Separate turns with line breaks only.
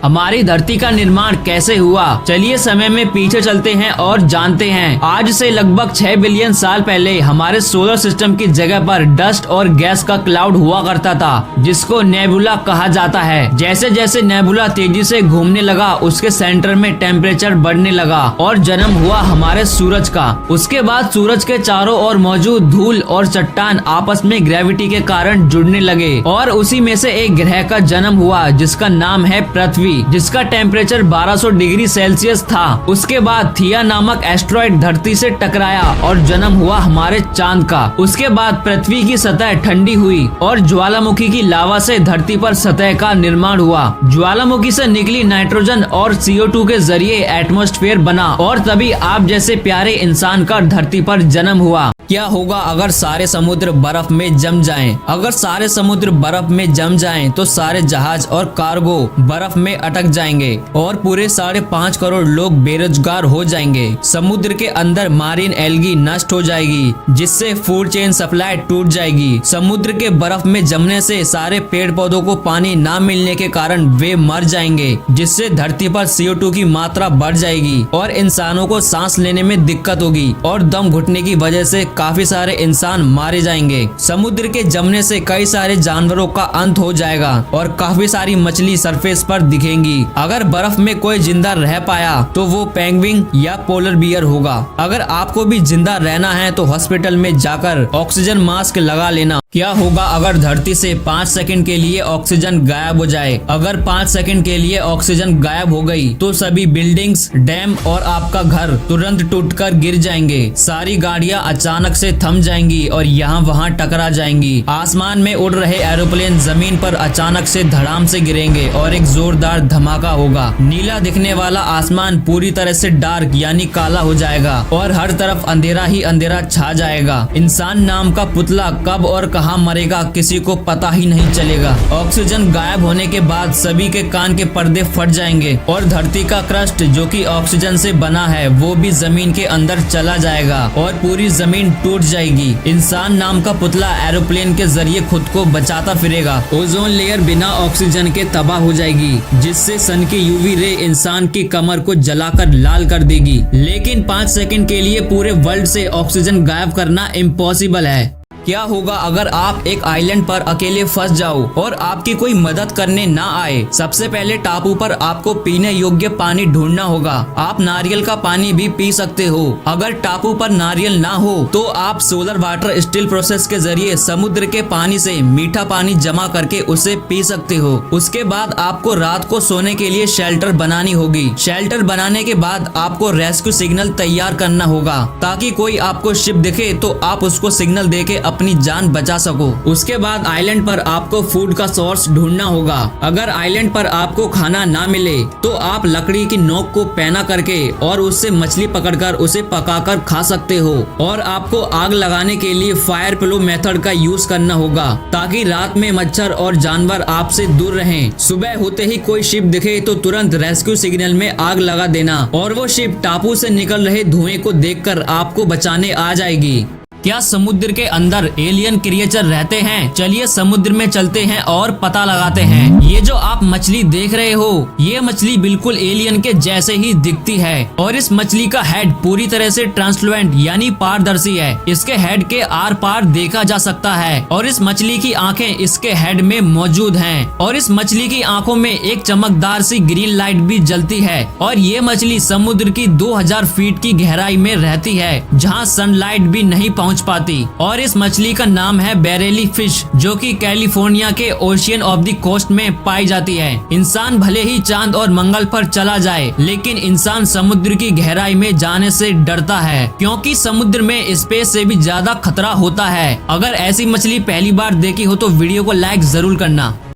हमारी धरती का निर्माण कैसे हुआ। चलिए समय में पीछे चलते हैं और जानते हैं। आज से लगभग 6 बिलियन साल पहले हमारे सोलर सिस्टम की जगह पर डस्ट और गैस का क्लाउड हुआ करता था, जिसको नेबुला कहा जाता है। जैसे जैसे नेबुला तेजी से घूमने लगा, उसके सेंटर में टेम्परेचर बढ़ने लगा और जन्म हुआ हमारे सूरज का। उसके बाद सूरज के चारों ओर मौजूद धूल और चट्टान आपस में ग्रेविटी के कारण जुड़ने लगे और उसी में से एक ग्रह का जन्म हुआ जिसका नाम है पृथ्वी, जिसका टेम्परेचर 1200 डिग्री सेल्सियस था। उसके बाद थिया नामक एस्ट्रॉइड धरती से टकराया और जन्म हुआ हमारे चांद का। उसके बाद पृथ्वी की सतह ठंडी हुई और ज्वालामुखी की लावा से धरती पर सतह का निर्माण हुआ। ज्वालामुखी से निकली नाइट्रोजन और CO2 के जरिए एटमॉस्फेयर बना और तभी आप जैसे प्यारे इंसान का धरती पर जन्म हुआ। क्या होगा अगर सारे समुद्र बर्फ में जम जाएं? अगर सारे समुद्र बर्फ में जम जाएं तो सारे जहाज और कार्गो बर्फ में अटक जाएंगे और पूरे 5.5 करोड़ लोग बेरोजगार हो जाएंगे। समुद्र के अंदर मारीन एल्गी नष्ट हो जाएगी, जिससे फूड चेन सप्लाई टूट जाएगी। समुद्र के बर्फ में जमने से सारे पेड़ पौधों को पानी न मिलने के कारण वे मर जाएंगे, जिससे धरती पर CO2 की मात्रा बढ़ जाएगी और इंसानों को सांस लेने में दिक्कत होगी और दम घुटने की वजह से काफी सारे इंसान मारे जाएंगे। समुद्र के जमने से कई सारे जानवरों का अंत हो जाएगा और काफी सारी मछली सरफेस पर दिखेंगी। अगर बर्फ में कोई जिंदा रह पाया तो वो पेंगुइन या पोलर बियर होगा। अगर आपको भी जिंदा रहना है तो हॉस्पिटल में जाकर ऑक्सीजन मास्क लगा लेना। क्या होगा अगर धरती से 5 सेकंड के लिए ऑक्सीजन गायब हो जाए? अगर 5 सेकंड के लिए ऑक्सीजन गायब हो गई तो सभी बिल्डिंग्स, डैम और आपका घर तुरंत टूटकर गिर जाएंगे। सारी गाड़ियां अचानक से थम जाएंगी और यहाँ वहाँ टकरा जाएंगी। आसमान में उड़ रहे एरोप्लेन जमीन पर अचानक से धड़ाम से गिरेंगे और एक जोरदार धमाका होगा। नीला दिखने वाला आसमान पूरी तरह से डार्क यानी काला हो जाएगा और हर तरफ अंधेरा ही अंधेरा छा जाएगा। इंसान नाम का पुतला कब और कहाँ मरेगा किसी को पता ही नहीं चलेगा। ऑक्सीजन गायब होने के बाद सभी के कान के पर्दे फट जाएंगे और धरती का क्रस्ट जो कि ऑक्सीजन से बना है वो भी जमीन के अंदर चला जाएगा और पूरी जमीन टूट जाएगी। इंसान नाम का पुतला एरोप्लेन के जरिए खुद को बचाता फिरेगा। ओजोन लेयर बिना ऑक्सीजन के तबाह हो जाएगी, जिससे सन की UV रे इंसान की कमर को जलाकर लाल कर देगी। लेकिन 5 सेकंड के लिए पूरे वर्ल्ड से ऑक्सीजन गायब करना इम्पॉसिबल है। क्या होगा अगर आप एक आइलैंड पर अकेले फंस जाओ और आपकी कोई मदद करने ना आए? सबसे पहले टापू पर आपको पीने योग्य पानी ढूंढना होगा। आप नारियल का पानी भी पी सकते हो। अगर टापू पर नारियल ना हो तो आप सोलर वाटर स्टिल प्रोसेस के जरिए समुद्र के पानी से मीठा पानी जमा करके उसे पी सकते हो। उसके बाद आपको रात को सोने के लिए शेल्टर बनानी होगी। शेल्टर बनाने के बाद आपको रेस्क्यू सिग्नल तैयार करना होगा ताकि कोई आपको शिप दिखे तो आप उसको सिग्नल देके अपनी जान बचा सको। उसके बाद आइलैंड पर आपको फूड का सोर्स ढूंढना होगा। अगर आइलैंड पर आपको खाना ना मिले तो आप लकड़ी की नोक को पैना करके और उससे मछली पकड़कर उसे पकाकर खा सकते हो। और आपको आग लगाने के लिए फायर प्लो मेथड का यूज करना होगा ताकि रात में मच्छर और जानवर आपसे दूर रहें। सुबह होते ही कोई शिप दिखे तो तुरंत रेस्क्यू सिग्नल में आग लगा देना और वो शिप टापू से निकल रहे धुएं को देखकर आपको बचाने आ जाएगी। क्या समुद्र के अंदर एलियन क्रिएचर रहते हैं? चलिए समुद्र में चलते हैं और पता लगाते हैं। ये जो आप मछली देख रहे हो, ये मछली बिल्कुल एलियन के जैसे ही दिखती है और इस मछली का हेड पूरी तरह से ट्रांसपेरेंट यानी पारदर्शी है। इसके हेड के आर पार देखा जा सकता है और इस मछली की आंखें इसके हेड में मौजूद हैं और इस मछली की आंखों में एक चमकदार सी ग्रीन लाइट भी जलती है। और ये मछली समुद्र की 2000 फीट की गहराई में रहती है जहाँ सनलाइट भी नहीं पहुँच पाती। और इस मछली का नाम है बेरेली फिश, जो कि कैलिफोर्निया के ओशियन ऑफ द कोस्ट में पाई जाती है। इंसान भले ही चांद और मंगल पर चला जाए, लेकिन इंसान समुद्र की गहराई में जाने से डरता है क्योंकि समुद्र में स्पेस से भी ज्यादा खतरा होता है। अगर ऐसी मछली पहली बार देखी हो तो वीडियो को लाइक जरूर करना।